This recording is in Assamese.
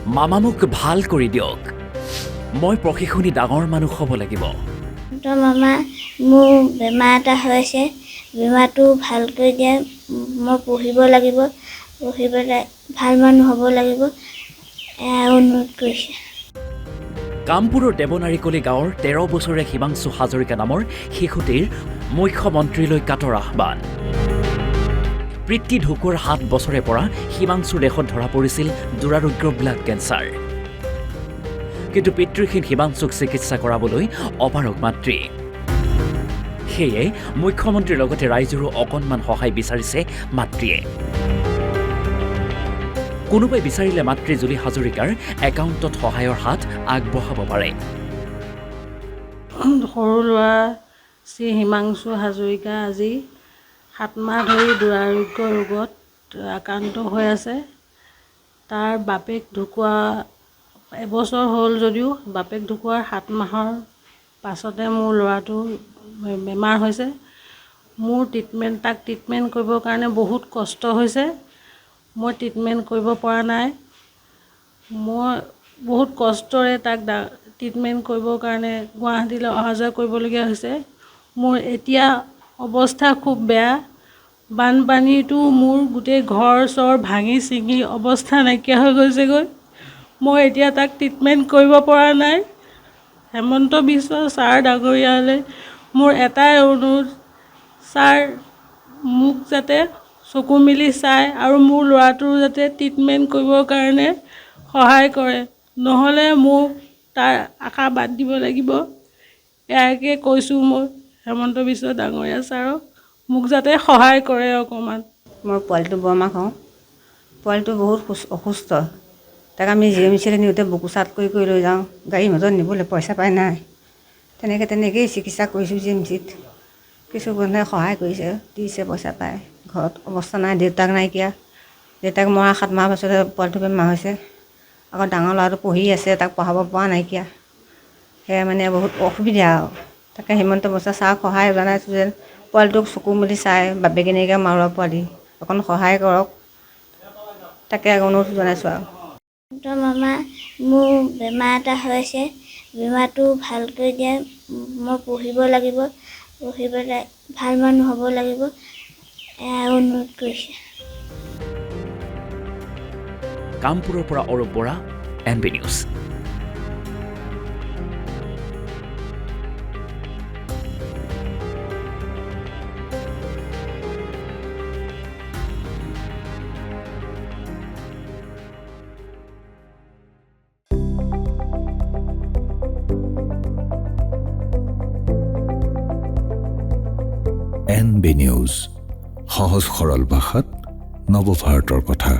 মামা মোক ভাল কৰি দিয়ক। মই প্ৰশিক্ষণী ডাঙৰ মানুহ হ'ব লাগিব। তো মামা মোৰ বেমাৰ এটা হৈছে, বেমাৰটো ভাল কৰি দিয়ে। মই পঢ়িব লাগিব, পঢ়ি পেলাই ভাল মানুহ হ'ব লাগিব, অনুৰোধ কৰিছে। কামপুৰৰ দেৱনাৰিকলি গাঁৱৰ 13 বছৰীয়া হিমাংশু হাজৰিকা নামৰ শিশুটিৰ মুখ্যমন্ত্ৰীলৈ কাটৰ আহ্বান। পিতৃ ঢুকুৱাৰ 7 বছৰে পৰা হিমাংশুৰ দেহত ধৰা পৰিছিল দুৰাৰোগ্য ব্লাড কেঞ্চাৰ। কিন্তু পিতৃহীন হিমাংশুক চিকিৎসা কৰাবলৈ অপাৰগ মাতৃ। সেয়ে মুখ্যমন্ত্ৰীৰ লগতে ৰাইজৰো অকণমান সহায় বিচাৰিছে মাতৃয়ে। কোনোবাই বিচাৰিলে মাতৃ জুলি হাজৰিকাৰ একাউণ্টত সহায়ৰ হাত আগবঢ়াব পাৰে। সৰু ল'ৰা শ্ৰী হিমাংশু হাজৰিকা আজি 7 মাহ ধৰি দুৰাৰোগ্য ৰোগত আক্ৰান্ত হৈ আছে। তাৰ বাপেক ঢুকুৱা এবছৰ হ'ল যদিও বাপেক ঢুকুৱাৰ 7 মাহৰ পাছতে মোৰ ল'ৰাটো বেমাৰ হৈছে। মোৰ তাক ট্ৰিটমেণ্ট কৰিবৰ কাৰণে বহুত কষ্ট হৈছে। মই ট্ৰিটমেণ্ট কৰিব পৰা নাই। মই বহুত কষ্টৰে তাক ট্ৰিটমেণ্ট কৰিবৰ কাৰণে গুৱাহাটীলৈ অহা যোৱা কৰিবলগীয়া হৈছে। মোৰ এতিয়া অৱস্থা খুব বেয়া। বানপানীটো মোৰ গোটেই ঘৰ চৰ ভাঙি ছিঙি অৱস্থা নাইকিয়া হৈ গৈছেগৈ। মই এতিয়া তাক ট্ৰিটমেণ্ট কৰিব পৰা নাই। হেমন্ত বিশ্ব ছাৰ ডাঙৰীয়ালৈ মোৰ এটাই অনুৰোধ, ছাৰ মোক যাতে চকু মেলি চায় আৰু মোৰ ল'ৰাটোৰ যাতে ট্ৰিটমেণ্ট কৰিবৰ কাৰণে সহায় কৰে, নহ'লে মোক তাৰ আশা বাদ দিব লাগিব। ইয়াকে কৈছোঁ মই হেমন্ত বিশ্ব ডাঙৰীয়া ছাৰক, মোক যাতে সহায় কৰে অকণমান। মই পোৱালিটো বৰমাক হওঁ। পোৱালিটো বহুত অসুস্থ। তাক আমি জিএমচিলৈ নিওঁতে বুকুচাত কৰি লৈ যাওঁ। গাড়ী মটৰত নিবলৈ পইচা পাই নাই। তেনেকৈয়ে চিকিৎসা কৰিছোঁ জিএমচিত। কিছু মানুহে সহায় কৰিছে, দিছে পইচা পায়। ঘৰত অৱস্থা নাই, দেউতাক নাইকিয়া। দেউতাক মৰা 7 মাহ পাছতে পোৱালিটো বেমাৰ হৈছে। আকৌ ডাঙৰ ল'ৰাটো পঢ়ি আছে, তাক পঢ়াব পৰা নাইকিয়া। সেয়া মানে বহুত অসুবিধা আৰু। তাকে হিমন্ত বিশ্ব ছাৰক সহায় জনাইছোঁ যেন পোৱালিটোক চকু মেলি চায়, বাপেকে নাইকিয়া মাৰুৱা পোৱালি, অকণ সহায় কৰক। তাকে অনুৰোধ জনাইছোঁ আৰু। তো মামা মোৰ বেমাৰ এটা হৈছে, বেমাৰটো ভাল কৰি দিয়ে। মই পঢ়িব লাগিব, পঢ়ি পেলাই ভাল মানুহ হ'ব লাগিব, অনুৰোধ কৰিছে। কামপুৰৰ পৰা Arup Bora, NB news. NB news, সহজ সৰল ভাষাত নৱভাৰতৰ কথা।